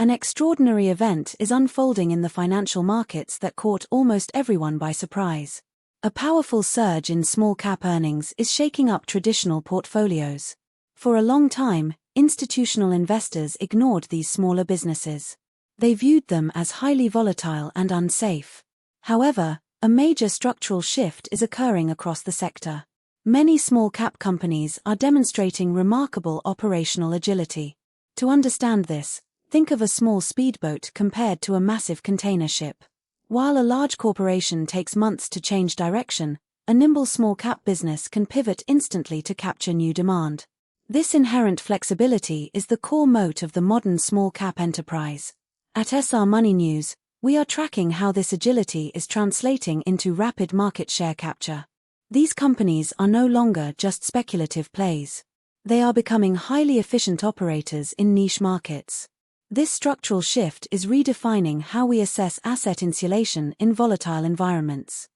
An extraordinary event is unfolding in the financial markets that caught almost everyone by surprise. A powerful surge in small-cap earnings is shaking up traditional portfolios. For a long time, institutional investors ignored these smaller businesses. They viewed them as highly volatile and unsafe. However, a major structural shift is occurring across the sector. Many small-cap companies are demonstrating remarkable operational agility. To understand this, think of a small speedboat compared to a massive container ship. While a large corporation takes months to change direction, a nimble small-cap business can pivot instantly to capture new demand. This inherent flexibility is the core moat of the modern small-cap enterprise. At SRMoneyNews, we are tracking how this agility is translating into rapid market share capture. These companies are no longer just speculative plays. They are becoming highly efficient operators in niche markets. This structural shift is redefining how we assess asset insulation in volatile environments.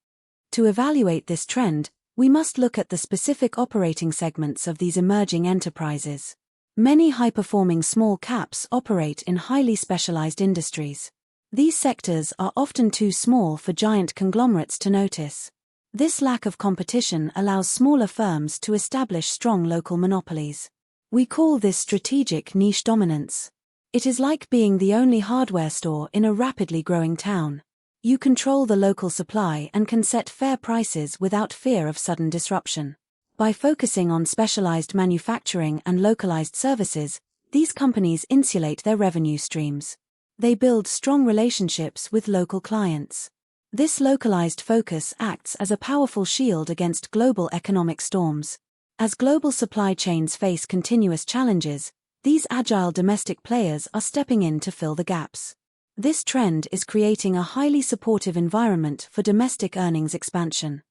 To evaluate this trend, we must look at the specific operating segments of these emerging enterprises. Many high-performing small caps operate in highly specialized industries. These sectors are often too small for giant conglomerates to notice. This lack of competition allows smaller firms to establish strong local monopolies. We call this strategic niche dominance. It is like being the only hardware store in a rapidly growing town. You control the local supply and can set fair prices without fear of sudden disruption. By focusing on specialized manufacturing and localized services, these companies insulate their revenue streams. They build strong relationships with local clients. This localized focus acts as a powerful shield against global economic storms. As global supply chains face continuous challenges, these agile domestic players are stepping in to fill the gaps. This trend is creating a highly supportive environment for domestic earnings expansion.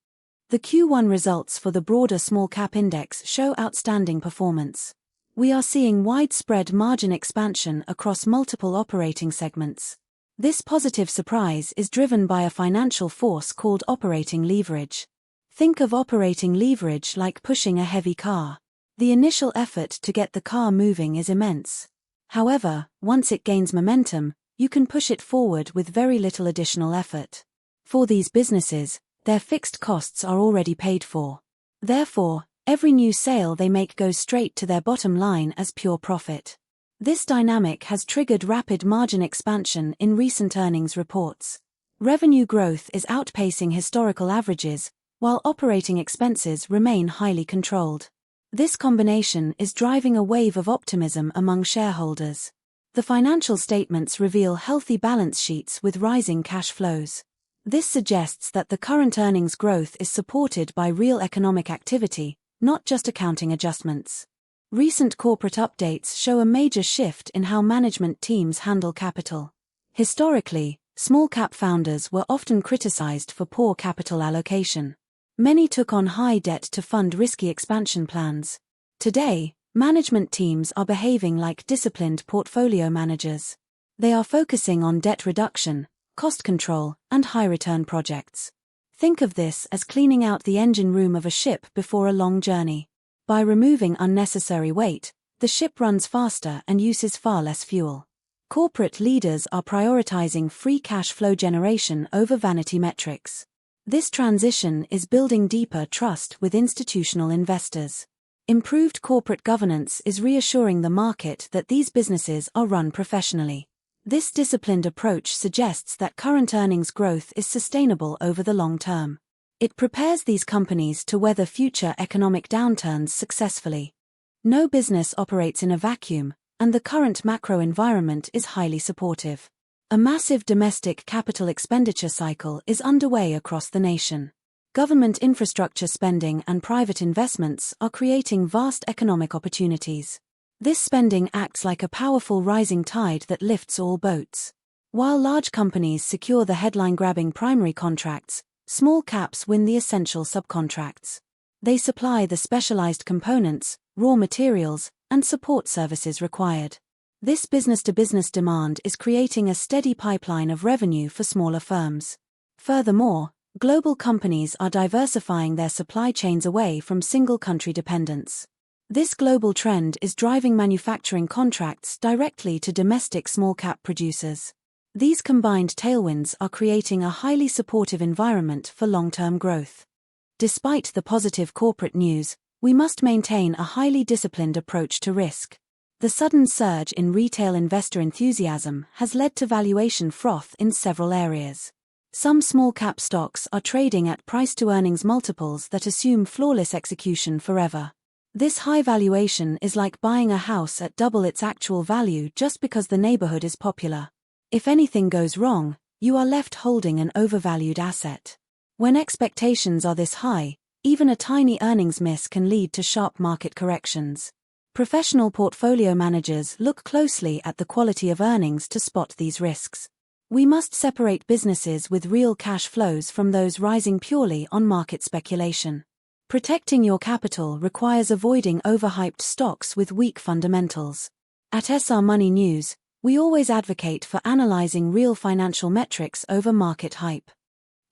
The Q1 results for the broader small-cap index show outstanding performance. We are seeing widespread margin expansion across multiple operating segments. This positive surprise is driven by a financial force called operating leverage. Think of operating leverage like pushing a heavy car. The initial effort to get the car moving is immense. However, once it gains momentum, you can push it forward with very little additional effort. For these businesses, their fixed costs are already paid for. Therefore, every new sale they make goes straight to their bottom line as pure profit. This dynamic has triggered rapid margin expansion in recent earnings reports. Revenue growth is outpacing historical averages, while operating expenses remain highly controlled. This combination is driving a wave of optimism among shareholders. The financial statements reveal healthy balance sheets with rising cash flows. This suggests that the current earnings growth is supported by real economic activity, not just accounting adjustments. Recent corporate updates show a major shift in how management teams handle capital. Historically, small-cap founders were often criticized for poor capital allocation. Many took on high debt to fund risky expansion plans. Today, management teams are behaving like disciplined portfolio managers. They are focusing on debt reduction, cost control, and high-return projects. Think of this as cleaning out the engine room of a ship before a long journey. By removing unnecessary weight, the ship runs faster and uses far less fuel. Corporate leaders are prioritizing free cash flow generation over vanity metrics. This transition is building deeper trust with institutional investors. Improved corporate governance is reassuring the market that these businesses are run professionally. This disciplined approach suggests that current earnings growth is sustainable over the long term. It prepares these companies to weather future economic downturns successfully. No business operates in a vacuum, and the current macro environment is highly supportive. A massive domestic capital expenditure cycle is underway across the nation. Government infrastructure spending and private investments are creating vast economic opportunities. This spending acts like a powerful rising tide that lifts all boats. While large companies secure the headline-grabbing primary contracts, small caps win the essential subcontracts. They supply the specialized components, raw materials, and support services required. This business-to-business demand is creating a steady pipeline of revenue for smaller firms. Furthermore, global companies are diversifying their supply chains away from single-country dependence. This global trend is driving manufacturing contracts directly to domestic small-cap producers. These combined tailwinds are creating a highly supportive environment for long-term growth. Despite the positive corporate news, we must maintain a highly disciplined approach to risk. The sudden surge in retail investor enthusiasm has led to valuation froth in several areas. Some small-cap stocks are trading at price-to-earnings multiples that assume flawless execution forever. This high valuation is like buying a house at double its actual value just because the neighborhood is popular. If anything goes wrong, you are left holding an overvalued asset. When expectations are this high, even a tiny earnings miss can lead to sharp market corrections. Professional portfolio managers look closely at the quality of earnings to spot these risks. We must separate businesses with real cash flows from those rising purely on market speculation. Protecting your capital requires avoiding overhyped stocks with weak fundamentals. At SRMoneyNews, we always advocate for analyzing real financial metrics over market hype.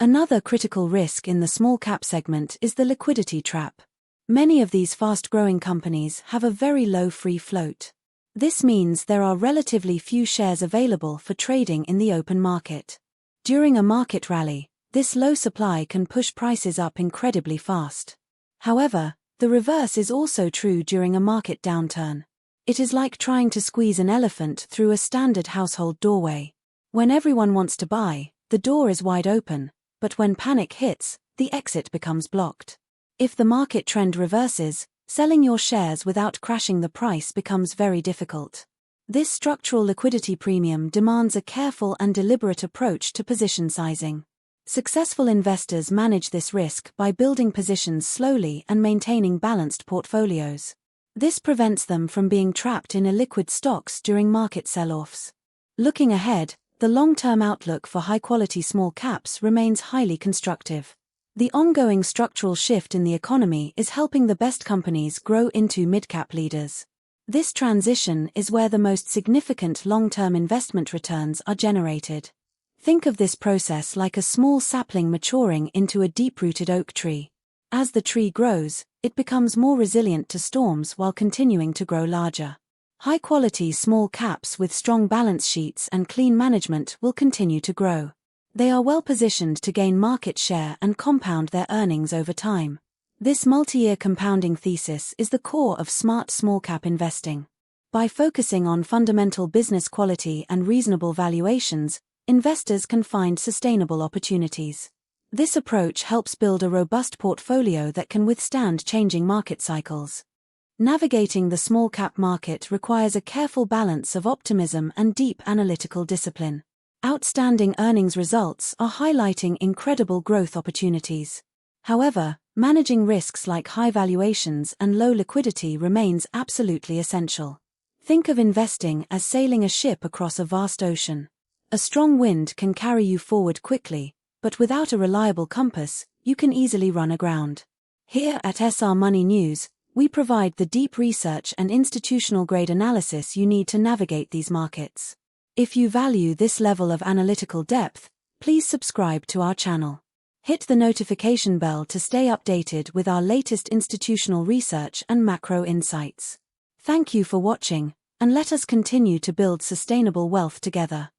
Another critical risk in the small-cap segment is the liquidity trap. Many of these fast-growing companies have a very low free float. This means there are relatively few shares available for trading in the open market. During a market rally, this low supply can push prices up incredibly fast. However, the reverse is also true during a market downturn. It is like trying to squeeze an elephant through a standard household doorway. When everyone wants to buy, the door is wide open, but when panic hits, the exit becomes blocked. If the market trend reverses, selling your shares without crashing the price becomes very difficult. This structural liquidity premium demands a careful and deliberate approach to position sizing. Successful investors manage this risk by building positions slowly and maintaining balanced portfolios. This prevents them from being trapped in illiquid stocks during market sell-offs. Looking ahead, the long-term outlook for high-quality small caps remains highly constructive. The ongoing structural shift in the economy is helping the best companies grow into mid-cap leaders. This transition is where the most significant long-term investment returns are generated. Think of this process like a small sapling maturing into a deep-rooted oak tree. As the tree grows, it becomes more resilient to storms while continuing to grow larger. High-quality small caps with strong balance sheets and clean management will continue to grow. They are well positioned to gain market share and compound their earnings over time. This multi-year compounding thesis is the core of smart small-cap investing. By focusing on fundamental business quality and reasonable valuations, investors can find sustainable opportunities. This approach helps build a robust portfolio that can withstand changing market cycles. Navigating the small-cap market requires a careful balance of optimism and deep analytical discipline. Outstanding earnings results are highlighting incredible growth opportunities. However, managing risks like high valuations and low liquidity remains absolutely essential. Think of investing as sailing a ship across a vast ocean. A strong wind can carry you forward quickly, but without a reliable compass, you can easily run aground. Here at SRMoneyNews, we provide the deep research and institutional-grade analysis you need to navigate these markets. If you value this level of analytical depth, please subscribe to our channel. Hit the notification bell to stay updated with our latest institutional research and macro insights. Thank you for watching, and let us continue to build sustainable wealth together.